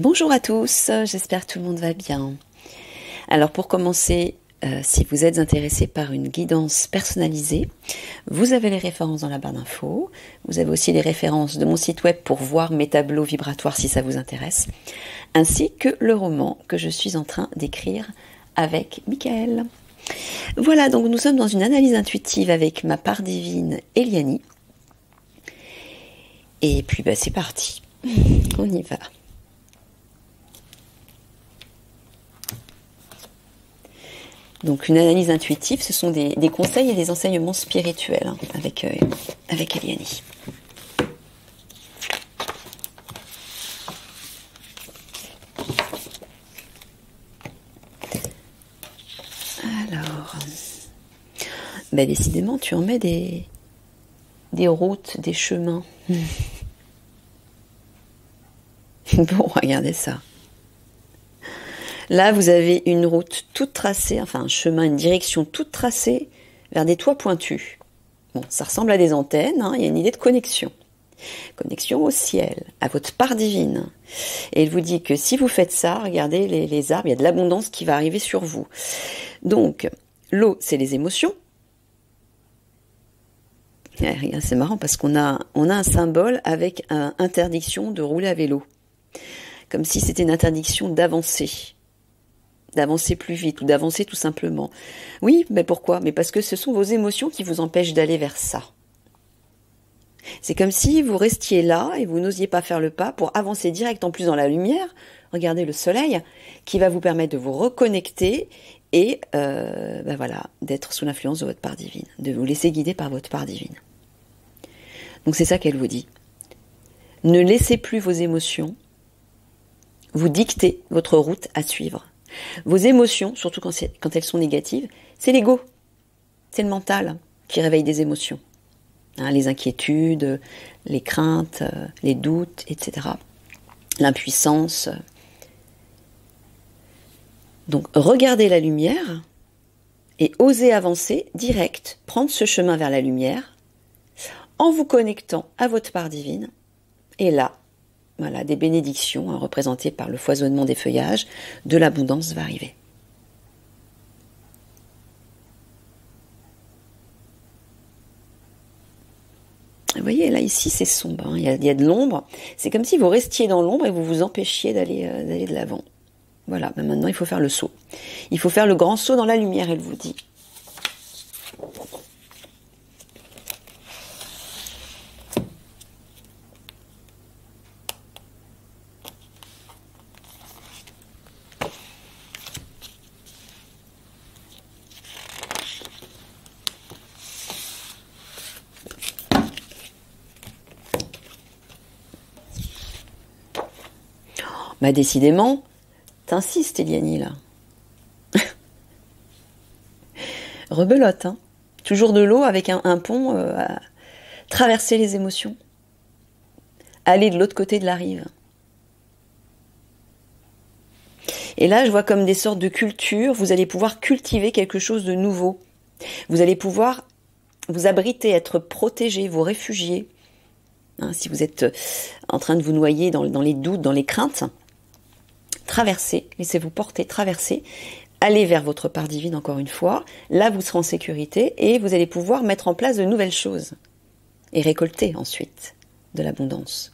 Bonjour à tous, j'espère que tout le monde va bien. Alors pour commencer, si vous êtes intéressé par une guidance personnalisée, vous avez les références dans la barre d'infos. Vous avez aussi les références de mon site web pour voir mes tableaux vibratoires si ça vous intéresse, ainsi que le roman que je suis en train d'écrire avec Michael. Voilà, donc nous sommes dans une analyse intuitive avec ma part divine Eliani. Et puis c'est parti, on y va. Donc une analyse intuitive, ce sont des conseils et des enseignements spirituels avec Eliani. Alors, décidément, tu en mets des routes, des chemins. Bon, regardez ça. Là, vous avez une route toute tracée, enfin un chemin, une direction toute tracée vers des toits pointus. Bon, ça ressemble à des antennes, il y a une idée de connexion. Connexion au ciel, à votre part divine. Et il vous dit que si vous faites ça, regardez les arbres, il y a de l'abondance qui va arriver sur vous. Donc, l'eau, c'est les émotions. C'est marrant parce qu'on a un symbole avec une interdiction de rouler à vélo. Comme si c'était une interdiction d'avancer plus vite ou d'avancer tout simplement. Oui, mais pourquoi? Mais parce que ce sont vos émotions qui vous empêchent d'aller vers ça. C'est comme si vous restiez là et vous n'osiez pas faire le pas pour avancer direct en plus dans la lumière. Regardez le soleil qui va vous permettre de vous reconnecter et d'être sous l'influence de votre part divine, de vous laisser guider par votre part divine. Donc c'est ça qu'elle vous dit. Ne laissez plus vos émotions vous dicter votre route à suivre. Vos émotions, surtout quand elles sont négatives, c'est l'ego, c'est le mental qui réveille des émotions. Les inquiétudes, les craintes, les doutes, etc. L'impuissance. Donc regardez la lumière et osez avancer direct, prendre ce chemin vers la lumière en vous connectant à votre part divine. Et là, voilà, des bénédictions représentées par le foisonnement des feuillages, de l'abondance va arriver. Vous voyez, là, ici, c'est sombre, il y a de l'ombre. C'est comme si vous restiez dans l'ombre et vous vous empêchiez d'aller de l'avant. Voilà, maintenant, il faut faire le saut. Il faut faire le grand saut dans la lumière, elle vous dit. Décidément, t'insistes, Eliani, là. Rebelote, Toujours de l'eau avec un pont à traverser les émotions. Aller de l'autre côté de la rive. Et là, je vois comme des sortes de cultures. Vous allez pouvoir cultiver quelque chose de nouveau. Vous allez pouvoir vous abriter, être protégé, vous réfugier. Si vous êtes en train de vous noyer dans les doutes, dans les craintes, traversez, laissez-vous porter, traversez, allez vers votre part divine encore une fois, là vous serez en sécurité et vous allez pouvoir mettre en place de nouvelles choses et récolter ensuite de l'abondance.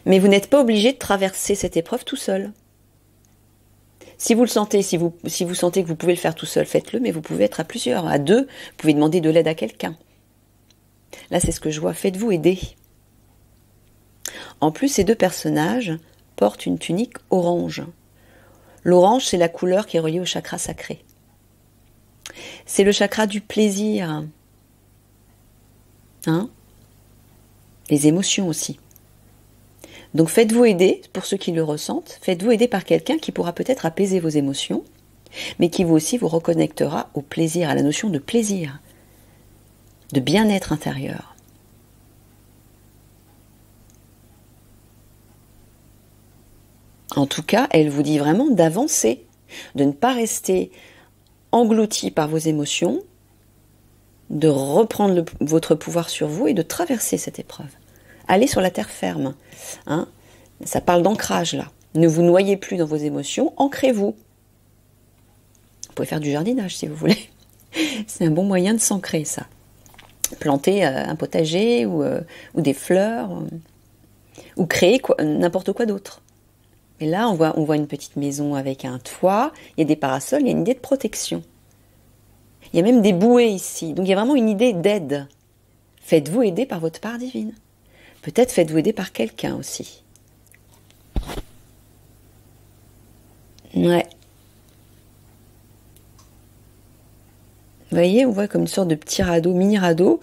Mais vous n'êtes pas obligé de traverser cette épreuve tout seul. Si vous le sentez, si vous sentez que vous pouvez le faire tout seul, faites-le, mais vous pouvez être à plusieurs, à deux, vous pouvez demander de l'aide à quelqu'un. Là c'est ce que je vois, faites-vous aider. En plus, ces deux personnages portent une tunique orange. L'orange, c'est la couleur qui est reliée au chakra sacré. C'est le chakra du plaisir. Les émotions aussi. Donc faites-vous aider, pour ceux qui le ressentent, faites-vous aider par quelqu'un qui pourra peut-être apaiser vos émotions, mais qui vous aussi vous reconnectera au plaisir, à la notion de plaisir, de bien-être intérieur. En tout cas, elle vous dit vraiment d'avancer, de ne pas rester englouti par vos émotions, de reprendre votre pouvoir sur vous et de traverser cette épreuve. Allez sur la terre ferme. Hein. Ça parle d'ancrage là. Ne vous noyez plus dans vos émotions, ancrez-vous. Vous pouvez faire du jardinage si vous voulez. C'est un bon moyen de s'ancrer ça. Planter un potager ou des fleurs ou créer n'importe quoi d'autre. Et là, on voit une petite maison avec un toit, il y a des parasols, il y a une idée de protection. Il y a même des bouées ici. Donc il y a vraiment une idée d'aide. Faites-vous aider par votre part divine. Peut-être faites-vous aider par quelqu'un aussi. Ouais. Vous voyez, on voit comme une sorte de petit radeau, mini radeau.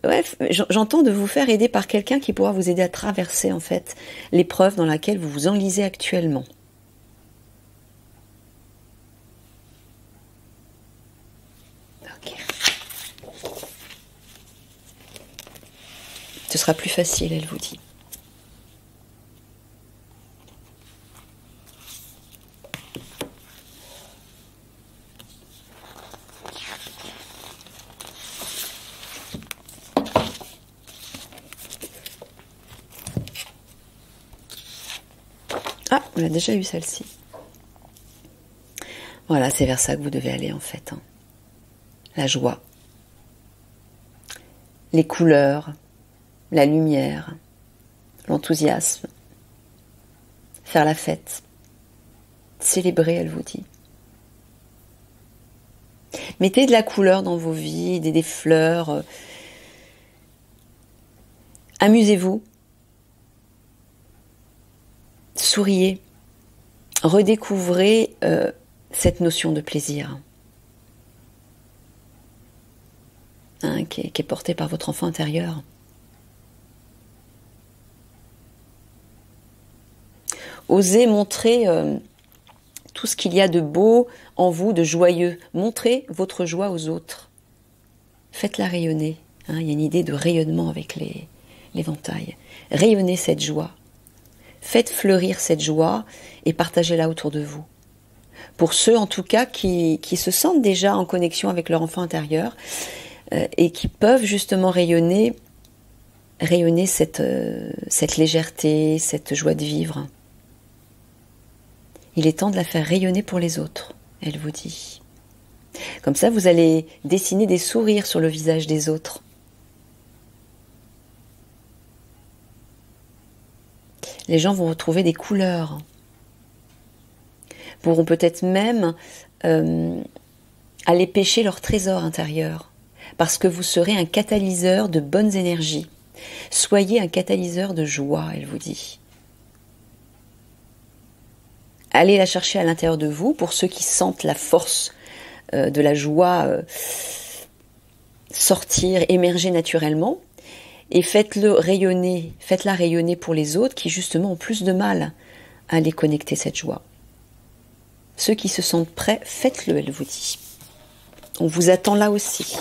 Ouais, j'entends de vous faire aider par quelqu'un qui pourra vous aider à traverser en fait l'épreuve dans laquelle vous vous enlisez actuellement. Ok. Ce sera plus facile, elle vous dit. Ah, on a déjà eu celle-ci. Voilà, c'est vers ça que vous devez aller en fait. Hein. La joie, les couleurs, la lumière, l'enthousiasme, faire la fête, célébrer, elle vous dit. Mettez de la couleur dans vos vies, des fleurs. Amusez-vous. Souriez. Redécouvrez cette notion de plaisir hein, qui est portée par votre enfant intérieur. Osez montrer tout ce qu'il y a de beau en vous, de joyeux. Montrez votre joie aux autres. Faites-la rayonner. Hein, il y a une idée de rayonnement avec l'éventail. Rayonnez cette joie. Faites fleurir cette joie et partagez-la autour de vous. Pour ceux en tout cas qui se sentent déjà en connexion avec leur enfant intérieur et qui peuvent justement rayonner cette légèreté, cette joie de vivre. Il est temps de la faire rayonner pour les autres, elle vous dit. Comme ça, vous allez dessiner des sourires sur le visage des autres. Les gens vont retrouver des couleurs. Pourront peut-être même aller pêcher leur trésor intérieur. Parce que vous serez un catalyseur de bonnes énergies. Soyez un catalyseur de joie, elle vous dit. Allez la chercher à l'intérieur de vous, pour ceux qui sentent la force de la joie sortir, émerger naturellement. Et faites-la rayonner pour les autres qui justement ont plus de mal à les connecter cette joie. Ceux qui se sentent prêts, faites-le, elle vous dit. On vous attend là aussi.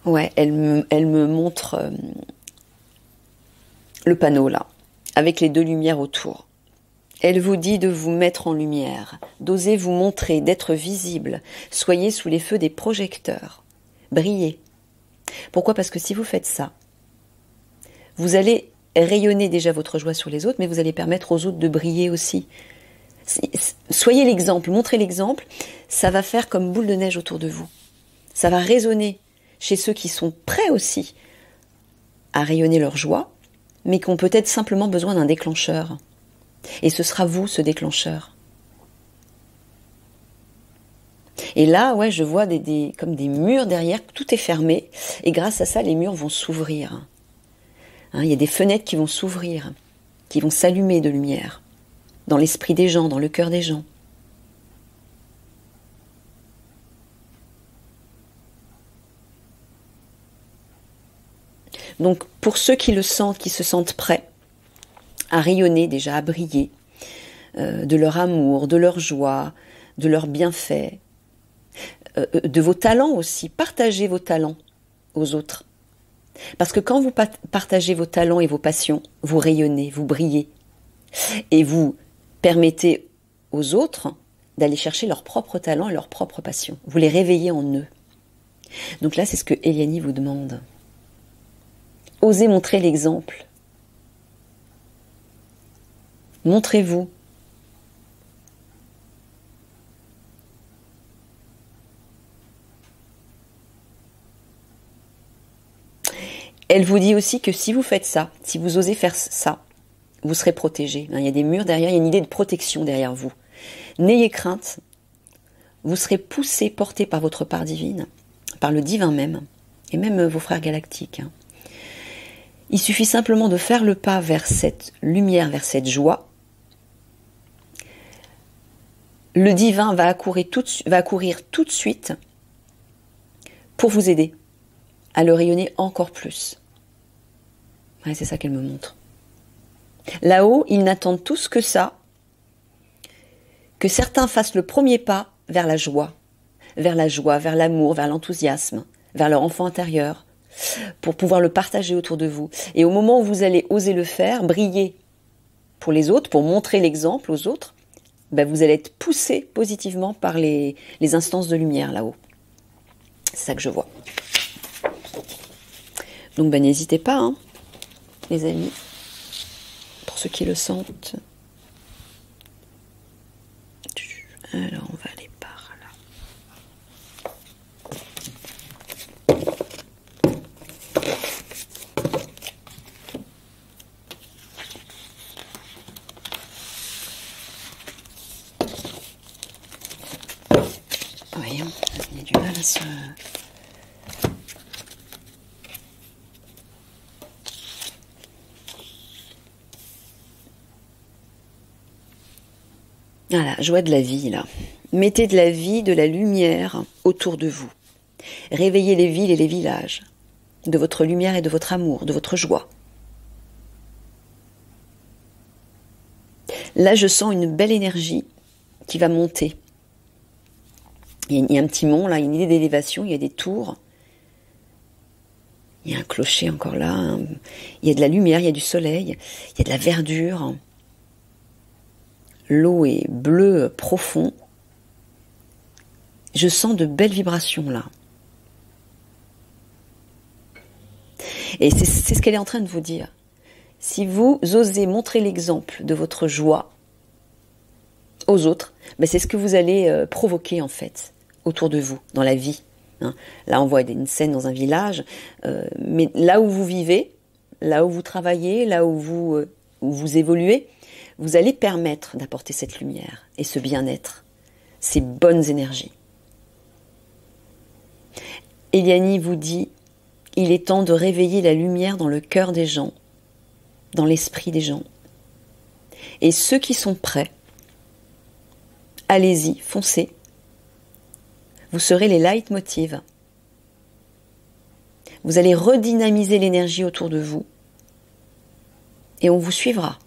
Ouais, elle me montre le panneau là, avec les deux lumières autour. Elle vous dit de vous mettre en lumière, d'oser vous montrer, d'être visible. Soyez sous les feux des projecteurs. Brillez. Pourquoi ? Parce que si vous faites ça, vous allez rayonner déjà votre joie sur les autres, mais vous allez permettre aux autres de briller aussi. Soyez l'exemple, montrez l'exemple, ça va faire comme boule de neige autour de vous. Ça va résonner chez ceux qui sont prêts aussi à rayonner leur joie, mais qui ont peut-être simplement besoin d'un déclencheur. Et ce sera vous, ce déclencheur. Et là, ouais, je vois comme des murs derrière, tout est fermé, et grâce à ça, les murs vont s'ouvrir. Hein, il y a des fenêtres qui vont s'ouvrir, qui vont s'allumer de lumière, dans l'esprit des gens, dans le cœur des gens. Donc pour ceux qui le sentent, qui se sentent prêts à rayonner, déjà à briller, de leur amour, de leur joie, de leurs bienfaits, de vos talents aussi, partagez vos talents aux autres. Parce que quand vous partagez vos talents et vos passions, vous rayonnez, vous brillez. Et vous permettez aux autres d'aller chercher leurs propres talents et leurs propres passions. Vous les réveillez en eux. Donc là, c'est ce que Eliani vous demande. Osez montrer l'exemple. Montrez-vous. Elle vous dit aussi que si vous faites ça, si vous osez faire ça, vous serez protégé. Il y a des murs derrière, il y a une idée de protection derrière vous. N'ayez crainte, vous serez poussé, porté par votre part divine, par le divin même, et même vos frères galactiques. Il suffit simplement de faire le pas vers cette lumière, vers cette joie. Le divin va accourir tout de suite pour vous aider à le rayonner encore plus. Ouais, c'est ça qu'elle me montre. Là-haut, ils n'attendent tous que ça, que certains fassent le premier pas vers la joie, vers l'amour, vers l'enthousiasme, vers leur enfant intérieur, pour pouvoir le partager autour de vous. Et au moment où vous allez oser le faire, briller pour les autres, pour montrer l'exemple aux autres, vous allez être poussé positivement par les instances de lumière là-haut. C'est ça que je vois. Donc n'hésitez pas, hein, les amis, pour ceux qui le sentent. Alors on va aller par là. Oui, il y a du mal à se... Voilà, joie de la vie, là. Mettez de la vie, de la lumière autour de vous. Réveillez les villes et les villages de votre lumière et de votre amour, de votre joie. Là, je sens une belle énergie qui va monter. Il y a un petit mont, là, une idée d'élévation, il y a des tours. Il y a un clocher encore là. Hein. Il y a de la lumière, il y a du soleil, il y a de la verdure. L'eau est bleue profond. Je sens de belles vibrations là. Et c'est ce qu'elle est en train de vous dire. Si vous osez montrer l'exemple de votre joie aux autres, c'est ce que vous allez provoquer en fait autour de vous, dans la vie. Hein. Là, on voit une scène dans un village, mais là où vous vivez, là où vous travaillez, là où vous évoluez, vous allez permettre d'apporter cette lumière et ce bien-être, ces bonnes énergies. Eliani vous dit, il est temps de réveiller la lumière dans le cœur des gens, dans l'esprit des gens. Et ceux qui sont prêts, allez-y, foncez. Vous serez les leitmotivs. Vous allez redynamiser l'énergie autour de vous et on vous suivra.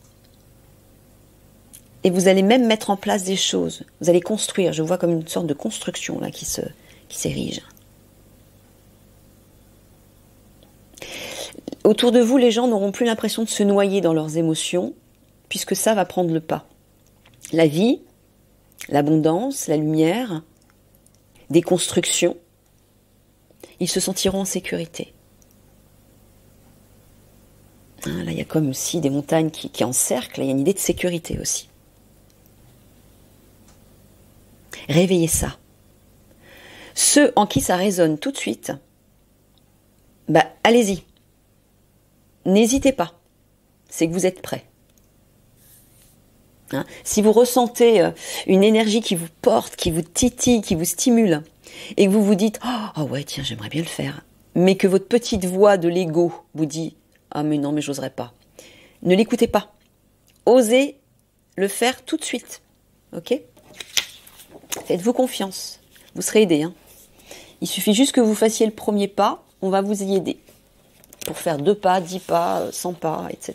Et vous allez même mettre en place des choses. Vous allez construire. Je vois comme une sorte de construction là qui s'érige. Autour de vous, les gens n'auront plus l'impression de se noyer dans leurs émotions, puisque ça va prendre le pas. La vie, l'abondance, la lumière, des constructions, ils se sentiront en sécurité. Hein, là, il y a comme aussi des montagnes qui encerclent. Il y a une idée de sécurité aussi. Réveillez ça. Ceux en qui ça résonne tout de suite, allez-y. N'hésitez pas. C'est que vous êtes prêts. Hein? Si vous ressentez une énergie qui vous porte, qui vous titille, qui vous stimule, et que vous vous dites « Oh ouais, tiens, j'aimerais bien le faire », mais que votre petite voix de l'ego vous dit « Ah mais non, mais j'oserais pas », ne l'écoutez pas. Osez le faire tout de suite. Ok ? Faites-vous confiance. Vous serez aidé. Hein. Il suffit juste que vous fassiez le premier pas. On va vous y aider faire 2 pas, 10 pas, 100 pas, etc.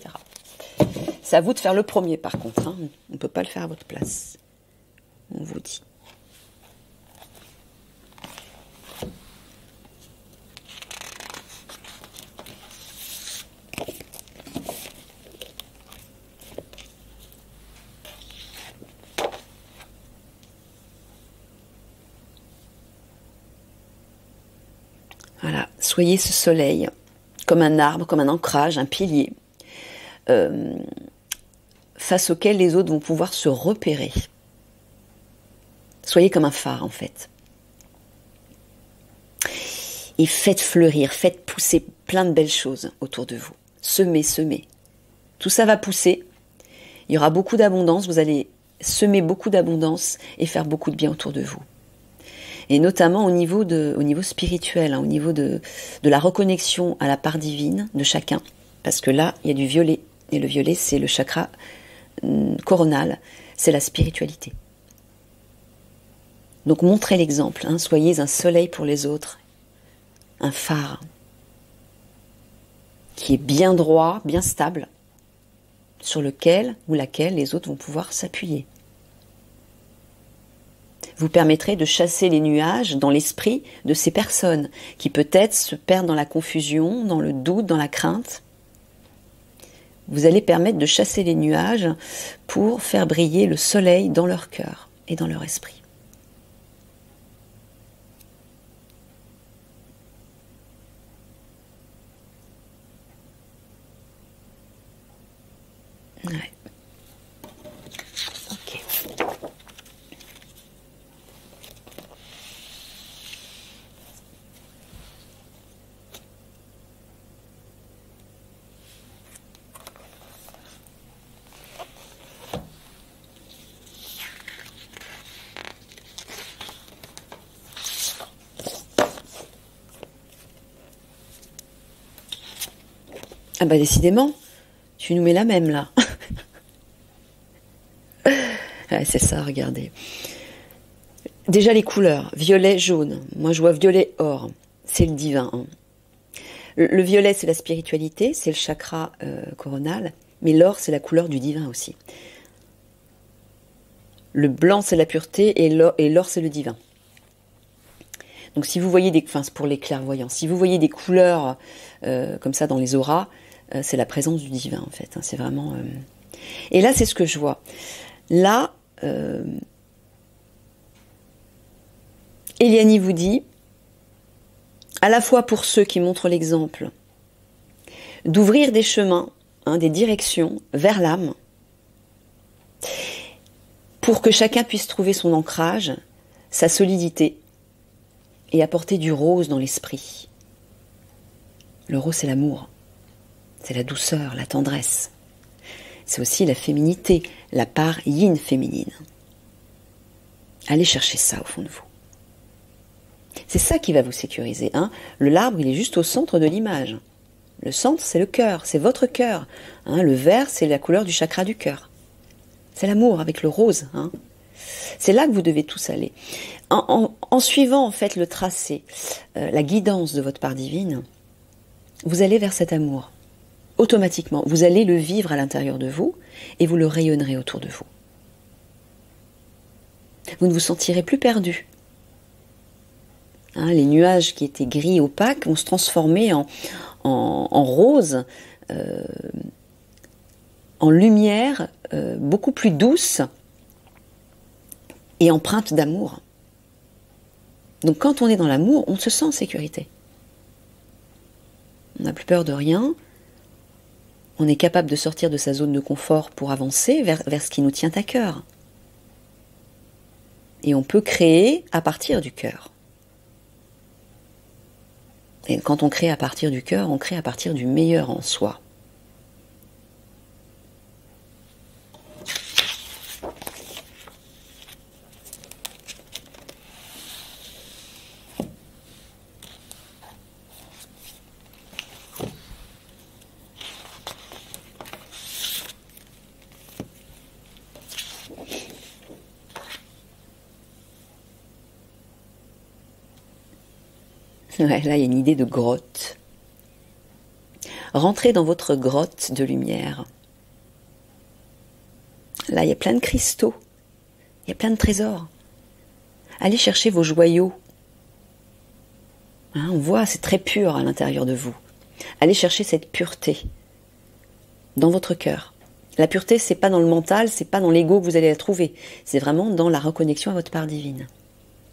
C'est à vous de faire le premier par contre, hein. On ne peut pas le faire à votre place. On vous dit. Voilà, soyez ce soleil, comme un arbre, comme un ancrage, un pilier, face auquel les autres vont pouvoir se repérer. Soyez comme un phare, en fait. Et faites fleurir, faites pousser plein de belles choses autour de vous. Semez, semez. Tout ça va pousser. Il y aura beaucoup d'abondance. Vous allez semer beaucoup d'abondance et faire beaucoup de bien autour de vous. Et notamment au niveau spirituel, hein, au niveau de la reconnexion à la part divine de chacun. Parce que là, il y a du violet. Et le violet, c'est le chakra coronal. C'est la spiritualité. Donc montrez l'exemple. Hein, soyez un soleil pour les autres. Un phare. Qui est bien droit, bien stable. Sur lequel ou laquelle les autres vont pouvoir s'appuyer. Vous permettrez de chasser les nuages dans l'esprit de ces personnes qui peut-être se perdent dans la confusion, dans le doute, dans la crainte. Vous allez permettre de chasser les nuages pour faire briller le soleil dans leur cœur et dans leur esprit. Ouais. Ok. Ah bah décidément, tu nous mets la même là. Ouais, c'est ça, regardez. Déjà les couleurs, violet, jaune. Moi je vois violet, or. C'est le divin. Hein. Le violet c'est la spiritualité, c'est le chakra coronal. Mais l'or c'est la couleur du divin aussi. Le blanc c'est la pureté et l'or c'est le divin. Donc si vous voyez enfin pour les clairvoyants, si vous voyez des couleurs comme ça dans les auras, c'est la présence du divin en fait. Hein, c'est vraiment. Et là c'est ce que je vois. Là, Eliani vous dit, à la fois pour ceux qui montrent l'exemple, d'ouvrir des chemins, hein, des directions vers l'âme, pour que chacun puisse trouver son ancrage, sa solidité, et apporter du rose dans l'esprit. Le rose, c'est l'amour, c'est la douceur, la tendresse. C'est aussi la féminité, la part yin féminine. Allez chercher ça au fond de vous. C'est ça qui va vous sécuriser. Hein. L'arbre, il est juste au centre de l'image. Le centre, c'est le cœur, c'est votre cœur. Hein. Le vert, c'est la couleur du chakra du cœur. C'est l'amour avec le rose. Hein. C'est là que vous devez tous aller. En suivant en fait le tracé, la guidance de votre part divine, vous allez vers cet amour. Automatiquement, vous allez le vivre à l'intérieur de vous et vous le rayonnerez autour de vous. Vous ne vous sentirez plus perdu. Hein, les nuages qui étaient gris opaques vont se transformer en rose, en lumière beaucoup plus douce et empreinte d'amour. Donc quand on est dans l'amour, on se sent en sécurité. On n'a plus peur de rien. On est capable de sortir de sa zone de confort pour avancer vers ce qui nous tient à cœur. Et on peut créer à partir du cœur. Et quand on crée à partir du cœur, on crée à partir du meilleur en soi. Ouais, là, il y a une idée de grotte. Rentrez dans votre grotte de lumière. Là, il y a plein de cristaux. Il y a plein de trésors. Allez chercher vos joyaux. Hein, on voit, c'est très pur à l'intérieur de vous. Allez chercher cette pureté dans votre cœur. La pureté, c'est pas dans le mental, c'est pas dans l'ego que vous allez la trouver. C'est vraiment dans la reconnexion à votre part divine.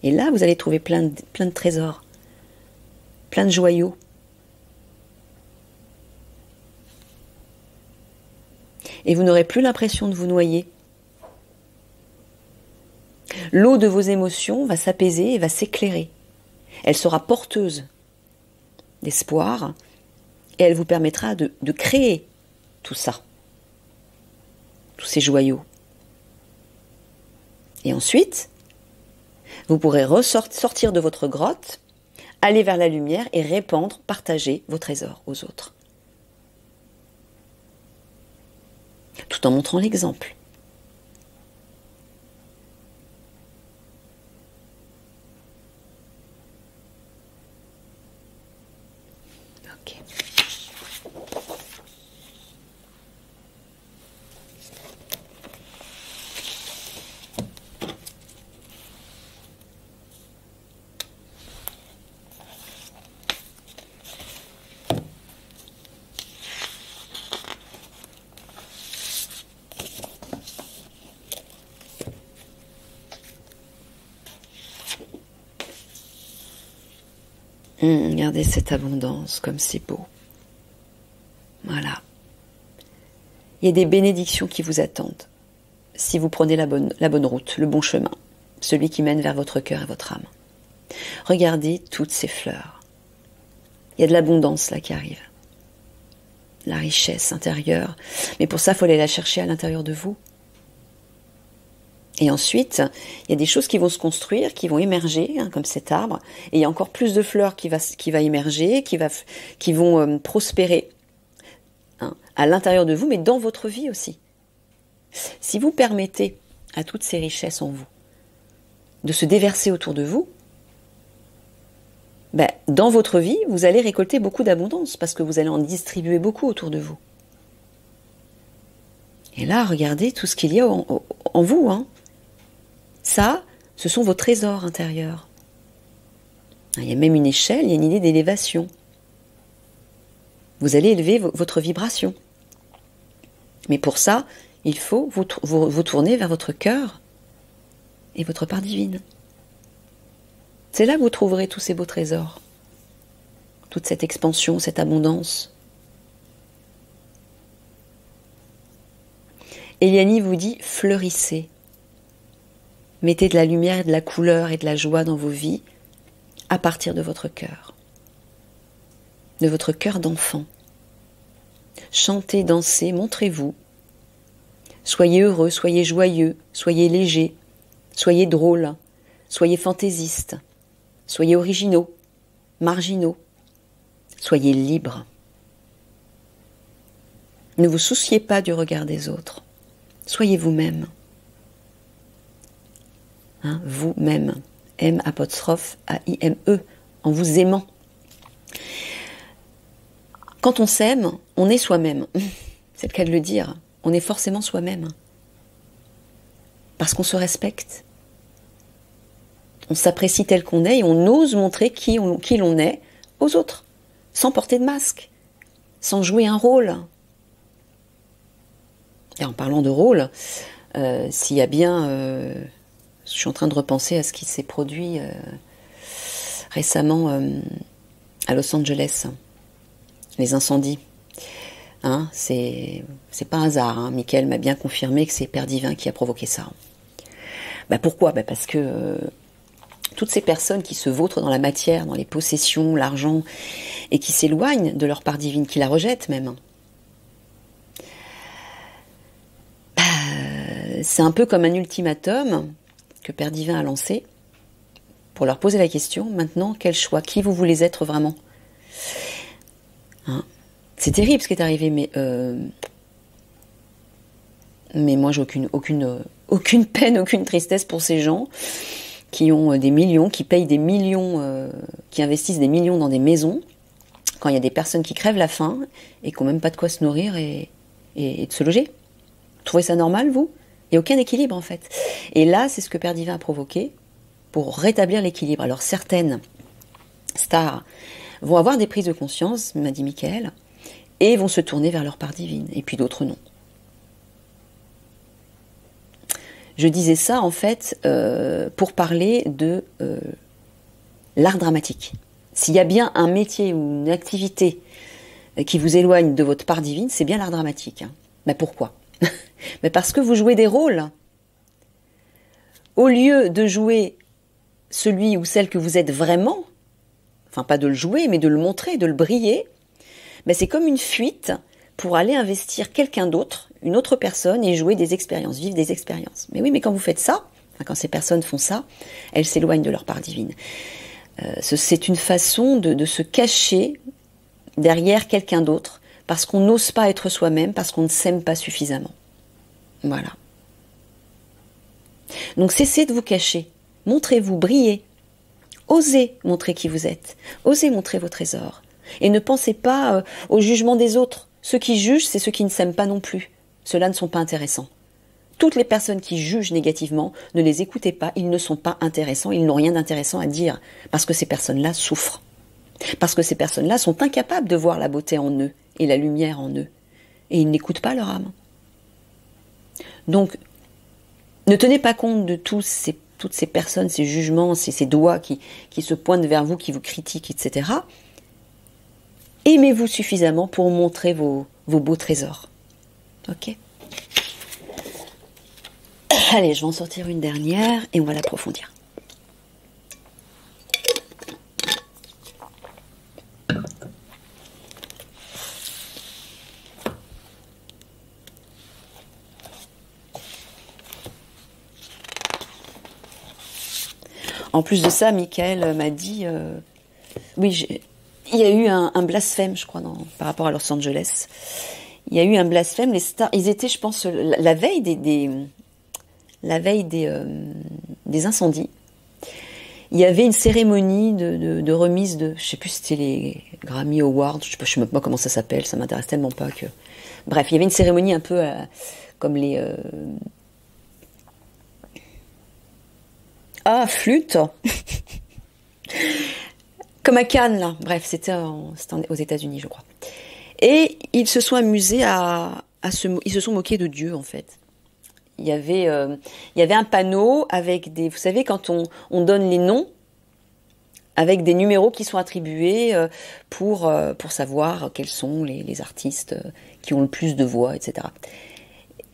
Et là, vous allez trouver plein de trésors, plein de joyaux. Et vous n'aurez plus l'impression de vous noyer. L'eau de vos émotions va s'apaiser et va s'éclairer. Elle sera porteuse d'espoir et elle vous permettra de créer tout ça, tous ces joyaux. Et ensuite, vous pourrez sortir de votre grotte, aller vers la lumière et répandre, partager vos trésors aux autres. Tout en montrant l'exemple. Ok. Regardez cette abondance, comme c'est beau. Voilà. Il y a des bénédictions qui vous attendent si vous prenez la bonne route, le bon chemin, celui qui mène vers votre cœur et votre âme. Regardez toutes ces fleurs. Il y a de l'abondance là qui arrive. La richesse intérieure. Mais pour ça, il faut aller la chercher à l'intérieur de vous. Et ensuite, il y a des choses qui vont se construire, qui vont émerger, hein, comme cet arbre. Et il y a encore plus de fleurs qui va émerger, qui vont prospérer, hein, à l'intérieur de vous, mais dans votre vie aussi. Si vous permettez à toutes ces richesses en vous de se déverser autour de vous, ben, dans votre vie, vous allez récolter beaucoup d'abondance parce que vous allez en distribuer beaucoup autour de vous. Et là, regardez tout ce qu'il y a en vous, hein. Ça, ce sont vos trésors intérieurs. Il y a même une échelle, il y a une idée d'élévation. Vous allez élever votre vibration. Mais pour ça, il faut vous tourner vers votre cœur et votre part divine. C'est là que vous trouverez tous ces beaux trésors. Toute cette expansion, cette abondance. Eliani vous dit, fleurissez. Mettez de la lumière et de la couleur et de la joie dans vos vies à partir de votre cœur. De votre cœur d'enfant. Chantez, dansez, montrez-vous. Soyez heureux, soyez joyeux, soyez légers, soyez drôles, soyez fantaisistes, soyez originaux, marginaux, soyez libres. Ne vous souciez pas du regard des autres. Soyez vous-même. Hein, vous-même. M'-A-I-M-E, en vous aimant. Quand on s'aime, on est soi-même. C'est le cas de le dire. On est forcément soi-même. Parce qu'on se respecte. On s'apprécie tel qu'on est et on ose montrer qui l'on est aux autres. Sans porter de masque. Sans jouer un rôle. Et en parlant de rôle, s'il y a bien... je suis en train de repenser à ce qui s'est produit récemment à Los Angeles. Les incendies. Hein, c'est pas un hasard. Hein. Mickaël m'a bien confirmé que c'est Père Divin qui a provoqué ça. Bah pourquoi ? Bah parce que toutes ces personnes qui se vautrent dans la matière, dans les possessions, l'argent, et qui s'éloignent de leur part divine, qui la rejettent même. Bah, c'est un peu comme un ultimatum que Père Divin a lancé pour leur poser la question, maintenant, quel choix ? Qui vous voulez être vraiment ? Hein ? C'est terrible ce qui est arrivé, mais moi j'ai aucune peine, aucune tristesse pour ces gens qui ont des millions, qui payent des millions, qui investissent des millions dans des maisons, quand il y a des personnes qui crèvent la faim et qui n'ont même pas de quoi se nourrir et de se loger. Vous trouvez ça normal, vous? Il n'y a aucun équilibre, en fait. Et là, c'est ce que Père Divin a provoqué pour rétablir l'équilibre. Alors, certaines stars vont avoir des prises de conscience, m'a dit Michael, et vont se tourner vers leur part divine, et puis d'autres non. Je disais ça, en fait, pour parler de l'art dramatique. S'il y a bien un métier ou une activité qui vous éloigne de votre part divine, c'est bien l'art dramatique. Hein. Mais pourquoi? Mais parce que vous jouez des rôles. Au lieu de jouer celui ou celle que vous êtes vraiment, enfin pas de le jouer, mais de le montrer, de le briller, ben c'est comme une fuite pour aller investir quelqu'un d'autre, une autre personne, et jouer des expériences, vivre des expériences. Mais oui, mais quand vous faites ça, quand ces personnes font ça, elles s'éloignent de leur part divine. C'est une façon de se cacher derrière quelqu'un d'autre, parce qu'on n'ose pas être soi-même, parce qu'on ne s'aime pas suffisamment. Voilà. Donc cessez de vous cacher, montrez-vous, brillez, osez montrer qui vous êtes, osez montrer vos trésors, et ne pensez pas au jugement des autres. Ceux qui jugent, c'est ceux qui ne s'aiment pas non plus. Ceux-là ne sont pas intéressants. Toutes les personnes qui jugent négativement, ne les écoutez pas, ils ne sont pas intéressants, ils n'ont rien d'intéressant à dire, parce que ces personnes-là souffrent. Parce que ces personnes-là sont incapables de voir la beauté en eux et la lumière en eux. Et ils n'écoutent pas leur âme. Donc, ne tenez pas compte de toutes ces personnes, ces jugements, ces doigts qui se pointent vers vous, qui vous critiquent, etc. Aimez-vous suffisamment pour montrer vos beaux trésors. Ok ? Allez, je vais en sortir une dernière et on va l'approfondir. En plus de ça, Michael m'a dit, oui, il y a eu un blasphème, je crois, par rapport à Los Angeles. Il y a eu un blasphème. Les stars, ils étaient, je pense, la veille des incendies. Il y avait une cérémonie de remise de, je sais plus si c'était les Grammy Awards, je sais même pas comment ça s'appelle, ça m'intéresse tellement pas que. Bref, il y avait une cérémonie un peu comme les. Flûte. Comme à Cannes, là. Bref, c'était aux États-Unis, je crois. Et ils se sont amusés ils se sont moqués de Dieu, en fait. Il y avait un panneau avec vous savez, quand on donne les noms, avec des numéros qui sont attribués pour savoir quels sont les artistes qui ont le plus de voix, etc.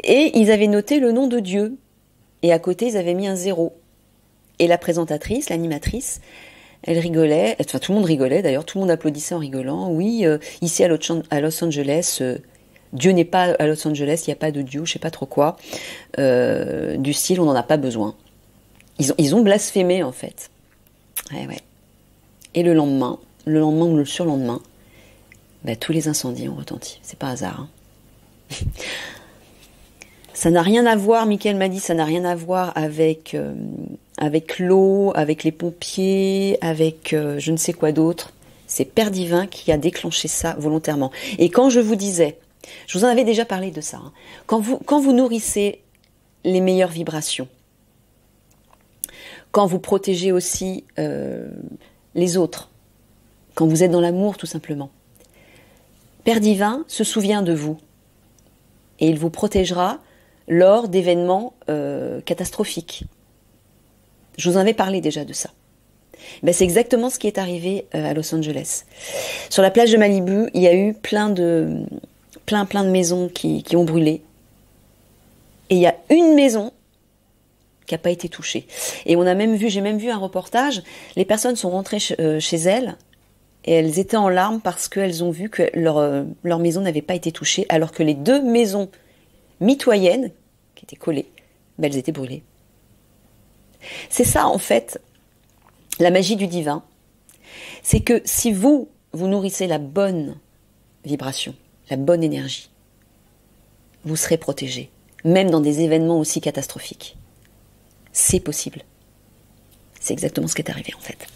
Et ils avaient noté le nom de Dieu. Et à côté, ils avaient mis un 0. Et la présentatrice, l'animatrice, elle rigolait, enfin tout le monde rigolait d'ailleurs, tout le monde applaudissait en rigolant. Oui, ici à Los Angeles, Dieu n'est pas à Los Angeles, il n'y a pas de Dieu, je sais pas trop quoi. Du style, on n'en a pas besoin. Ils ont blasphémé en fait. Ouais. Et le lendemain ou le surlendemain, tous les incendies ont retenti. C'est pas hasard. Hein. Ça n'a rien à voir, Michael m'a dit, ça n'a rien à voir avec l'eau, avec les pompiers, avec je ne sais quoi d'autre. C'est Père Divin qui a déclenché ça volontairement. Et quand je vous disais, je vous en avais déjà parlé de ça, hein, quand vous nourrissez les meilleures vibrations, quand vous protégez aussi les autres, quand vous êtes dans l'amour tout simplement, Père Divin se souvient de vous et il vous protégera lors d'événements catastrophiques. Je vous en avais parlé déjà de ça. C'est exactement ce qui est arrivé à Los Angeles. Sur la plage de Malibu, il y a eu plein de maisons qui ont brûlé. Et il y a une maison qui n'a pas été touchée. Et j'ai même vu un reportage, les personnes sont rentrées chez elles et elles étaient en larmes parce qu'elles ont vu que leur maison n'avait pas été touchée, alors que les deux maisons mitoyennes, qui étaient collées, elles étaient brûlées. C'est ça, en fait, la magie du divin. C'est que si vous nourrissez la bonne vibration, la bonne énergie, vous serez protégé, même dans des événements aussi catastrophiques. C'est possible. C'est exactement ce qui est arrivé, en fait.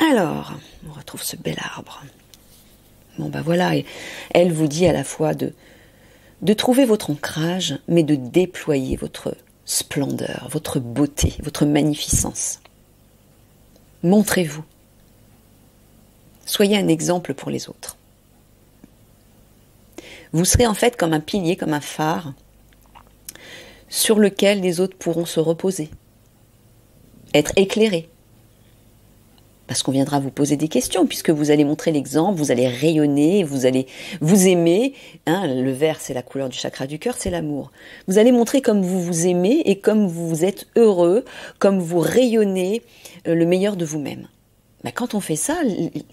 Alors, on retrouve ce bel arbre. Bon ben voilà, et elle vous dit à la fois de trouver votre ancrage, mais de déployer votre splendeur, votre beauté, votre magnificence. Montrez-vous. Soyez un exemple pour les autres. Vous serez en fait comme un pilier, comme un phare, sur lequel les autres pourront se reposer, être éclairés. Parce qu'on viendra vous poser des questions, puisque vous allez montrer l'exemple, vous allez rayonner, vous allez vous aimer. Hein, le vert, c'est la couleur du chakra du cœur, c'est l'amour. Vous allez montrer comme vous vous aimez et comme vous êtes heureux, comme vous rayonnez le meilleur de vous-même. Ben, quand on fait ça,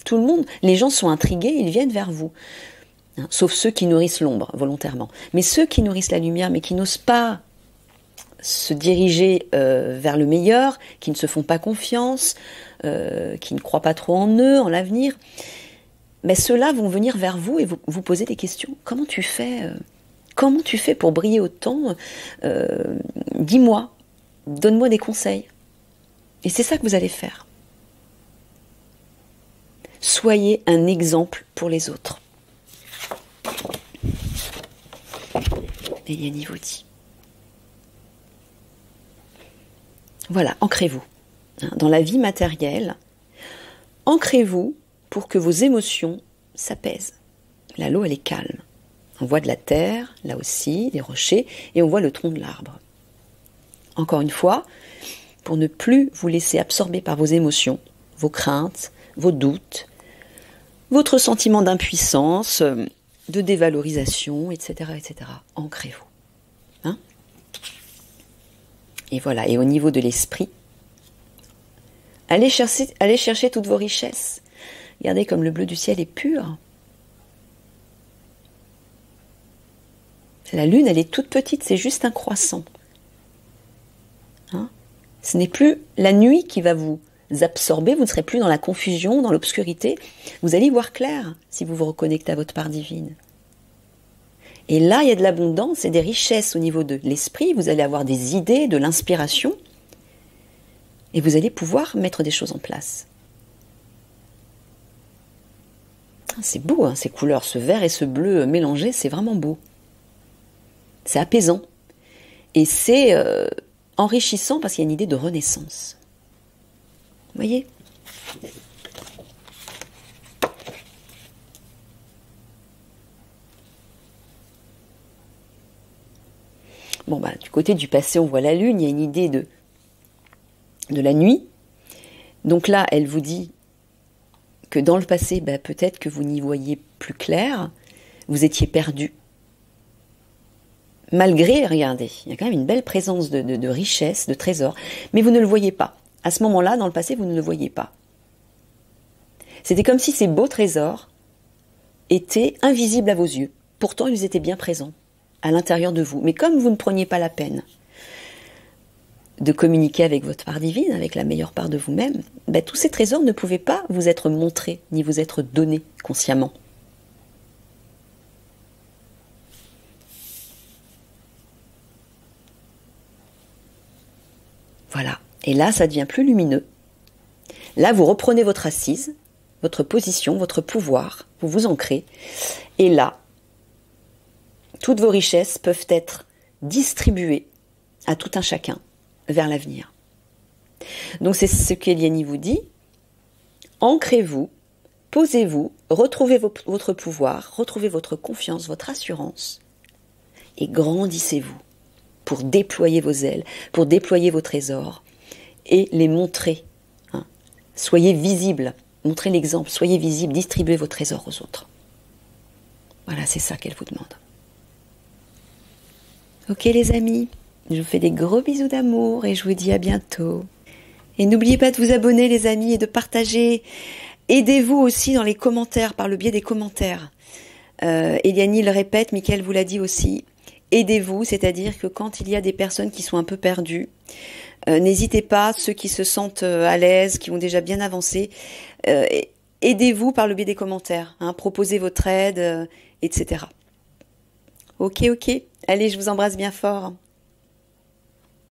tout le monde, les gens sont intrigués, ils viennent vers vous. Hein, sauf ceux qui nourrissent l'ombre, volontairement. Mais ceux qui nourrissent la lumière, mais qui n'osent pas se diriger vers le meilleur, qui ne se font pas confiance, qui ne croient pas trop en eux, en l'avenir, mais ceux-là vont venir vers vous et vous poser des questions. Comment tu fais pour briller autant? Dis-moi, donne-moi des conseils. Et c'est ça que vous allez faire. Soyez un exemple pour les autres. Eliane vous dit. Voilà, ancrez-vous. Dans la vie matérielle, ancrez-vous pour que vos émotions s'apaisent. Là, l'eau, elle est calme. On voit de la terre, là aussi, des rochers, et on voit le tronc de l'arbre. Encore une fois, pour ne plus vous laisser absorber par vos émotions, vos craintes, vos doutes, votre sentiment d'impuissance, de dévalorisation, etc., etc. Ancrez-vous. Hein? Et voilà, et au niveau de l'esprit, allez chercher toutes vos richesses. Regardez comme le bleu du ciel est pur. La lune, elle est toute petite, c'est juste un croissant. Hein? Ce n'est plus la nuit qui va vous absorber, vous ne serez plus dans la confusion, dans l'obscurité. Vous allez y voir clair si vous vous reconnectez à votre part divine. Et là, il y a de l'abondance et des richesses au niveau de l'esprit. Vous allez avoir des idées, de l'inspiration. Et vous allez pouvoir mettre des choses en place. C'est beau, hein, ces couleurs, ce vert et ce bleu mélangés, c'est vraiment beau. C'est apaisant. Et c'est enrichissant parce qu'il y a une idée de renaissance. Vous voyez ? Bon, bah, du côté du passé, on voit la lune, il y a une idée de la nuit. Donc là, elle vous dit que dans le passé, bah, peut-être que vous n'y voyez plus clair, vous étiez perdu. Malgré, regardez, il y a quand même une belle présence de richesse, de trésors, mais vous ne le voyez pas. À ce moment-là, dans le passé, vous ne le voyez pas. C'était comme si ces beaux trésors étaient invisibles à vos yeux. Pourtant, ils étaient bien présents à l'intérieur de vous. Mais comme vous ne preniez pas la peine de communiquer avec votre part divine, avec la meilleure part de vous-même, ben, tous ces trésors ne pouvaient pas vous être montrés, ni vous être donnés consciemment. Voilà. Et là, ça devient plus lumineux. Là, vous reprenez votre assise, votre position, votre pouvoir, vous vous ancrez. Et là, toutes vos richesses peuvent être distribuées à tout un chacun vers l'avenir. Donc c'est ce qu'Eliane vous dit. Ancrez-vous, posez-vous, retrouvez votre pouvoir, retrouvez votre confiance, votre assurance et grandissez-vous pour déployer vos ailes, pour déployer vos trésors et les montrer. Hein. Soyez visibles, montrez l'exemple, soyez visibles, distribuez vos trésors aux autres. Voilà, c'est ça qu'elle vous demande. Ok les amis, je vous fais des gros bisous d'amour et je vous dis à bientôt. Et n'oubliez pas de vous abonner les amis et de partager. Aidez-vous aussi dans les commentaires, par le biais des commentaires. Eliane le répète, Mickaël vous l'a dit aussi. Aidez-vous, c'est-à-dire que quand il y a des personnes qui sont un peu perdues, n'hésitez pas, ceux qui se sentent à l'aise, qui ont déjà bien avancé, aidez-vous par le biais des commentaires, hein, proposez votre aide, etc. Ok, allez, je vous embrasse bien fort.